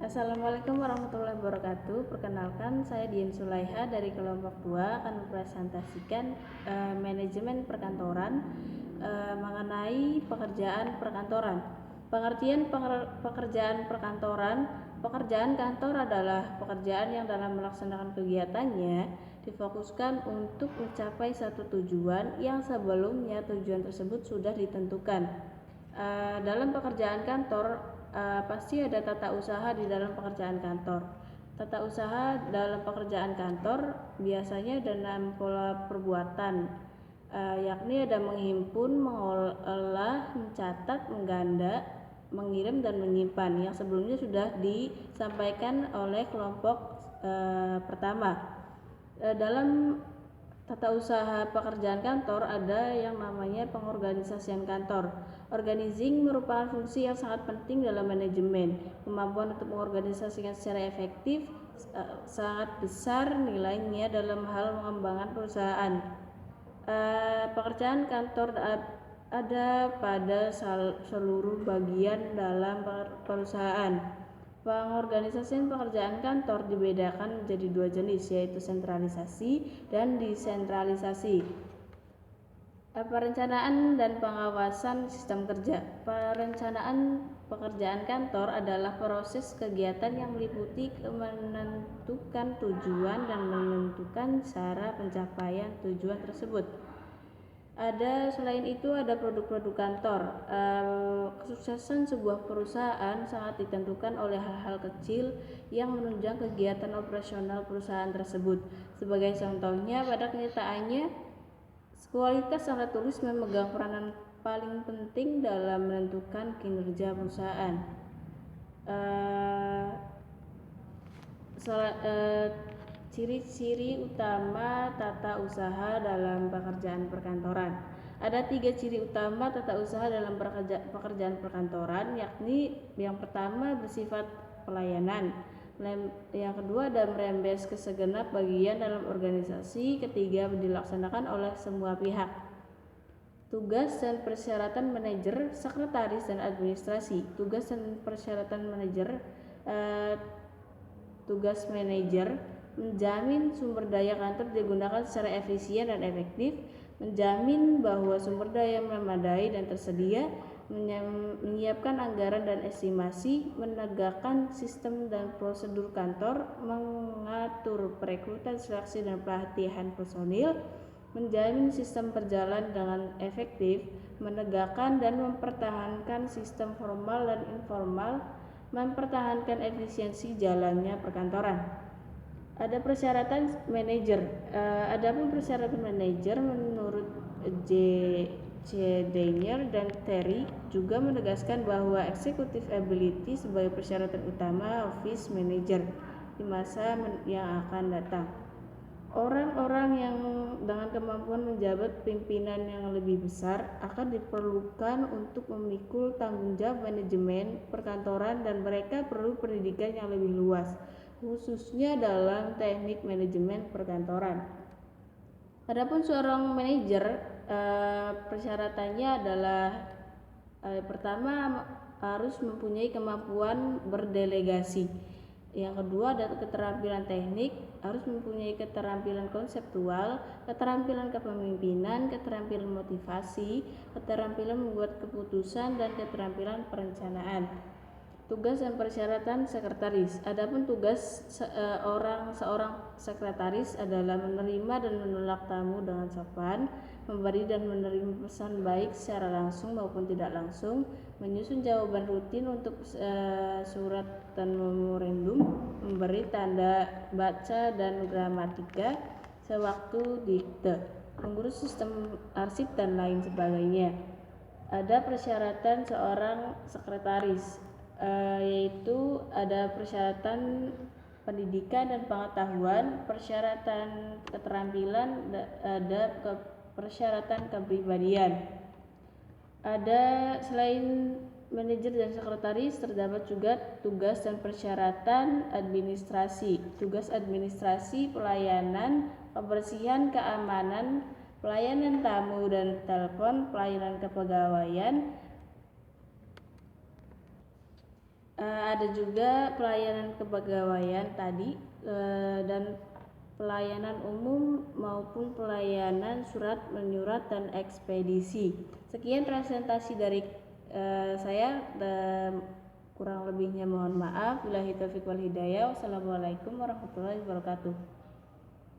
Assalamualaikum warahmatullahi wabarakatuh. Perkenalkan, saya Dian Sulaiha dari kelompok 2 akan mempresentasikan manajemen perkantoran mengenai pekerjaan perkantoran. Pengertian pekerjaan perkantoran: pekerjaan kantor adalah pekerjaan yang dalam melaksanakan kegiatannya difokuskan untuk mencapai satu tujuan yang sebelumnya tujuan tersebut sudah ditentukan. Dalam pekerjaan kantor pasti ada tata usaha di dalam pekerjaan kantor. Tata usaha dalam pekerjaan kantor biasanya dalam pola perbuatan, yakni ada menghimpun, mengolah, mencatat, mengganda, mengirim, dan menyimpan yang sebelumnya sudah disampaikan oleh kelompok pertama. Dalam tata usaha pekerjaan kantor ada yang namanya pengorganisasian kantor. Organizing merupakan fungsi yang sangat penting dalam manajemen. Kemampuan untuk mengorganisasikan secara efektif sangat besar nilainya dalam hal mengembangkan perusahaan. Pekerjaan kantor ada pada seluruh bagian dalam perusahaan. Pengorganisasian pekerjaan kantor dibedakan menjadi dua jenis, yaitu sentralisasi dan desentralisasi. Perencanaan dan pengawasan sistem kerja. Perencanaan pekerjaan kantor adalah proses kegiatan yang meliputi menentukan tujuan dan menentukan cara pencapaian tujuan tersebut. Selain itu ada produk-produk kantor. Kesuksesan sebuah perusahaan sangat ditentukan oleh hal-hal kecil yang menunjang kegiatan operasional perusahaan tersebut. Sebagai contohnya, pada kenyataannya, kualitas alat tulis memegang peranan paling penting dalam menentukan kinerja perusahaan. Ciri-ciri utama tata usaha dalam pekerjaan perkantoran. Ada 3 ciri utama tata usaha dalam pekerjaan perkantoran, yakni yang pertama bersifat pelayanan, yang kedua ada merembes ke segenap bagian dalam organisasi, ketiga dilaksanakan oleh semua pihak. Tugas dan persyaratan manajer, sekretaris, dan administrasi. Tugas dan persyaratan manajer. Tugas manajer menjamin sumber daya kantor digunakan secara efisien dan efektif, menjamin bahwa sumber daya memadai dan tersedia, menyiapkan anggaran dan estimasi, menegakkan sistem dan prosedur kantor, mengatur perekrutan, seleksi, dan pelatihan personil, menjamin sistem berjalan dengan efektif, menegakkan dan mempertahankan sistem formal dan informal, mempertahankan efisiensi jalannya perkantoran. Ada persyaratan manajer. Adapun persyaratan manajer menurut Daniel dan Terry juga menegaskan bahwa executive ability sebagai persyaratan utama office manager di masa yang akan datang. Orang-orang yang dengan kemampuan menjabat pimpinan yang lebih besar akan diperlukan untuk memikul tanggung jawab manajemen perkantoran, dan mereka perlu pendidikan yang lebih luas, khususnya dalam teknik manajemen perkantoran. Adapun seorang manajer, persyaratannya adalah pertama harus mempunyai kemampuan berdelegasi. Yang kedua ada keterampilan teknik, harus mempunyai keterampilan konseptual, keterampilan kepemimpinan, keterampilan motivasi, keterampilan membuat keputusan, dan keterampilan perencanaan. Tugas dan persyaratan sekretaris. Adapun tugas seorang sekretaris adalah menerima dan menolak tamu dengan sopan, memberi dan menerima pesan baik secara langsung maupun tidak langsung, menyusun jawaban rutin untuk surat dan memorandum, memberi tanda baca dan gramatika sewaktu dikte, mengurus sistem arsip, dan lain sebagainya. Ada persyaratan seorang sekretaris, yaitu ada persyaratan pendidikan dan pengetahuan, persyaratan keterampilan, ada persyaratan kepribadian. Ada selain manajer dan sekretaris terdapat juga tugas dan persyaratan administrasi. Tugas administrasi pelayanan, kebersihan, keamanan, pelayanan tamu dan telepon, pelayanan kepegawaian. Ada juga pelayanan kepegawaian tadi, dan pelayanan umum maupun pelayanan surat menyurat dan ekspedisi. Sekian presentasi dari saya, dan kurang lebihnya mohon maaf. Billahi taufiq wal hidayah. Wassalamualaikum warahmatullahi wabarakatuh.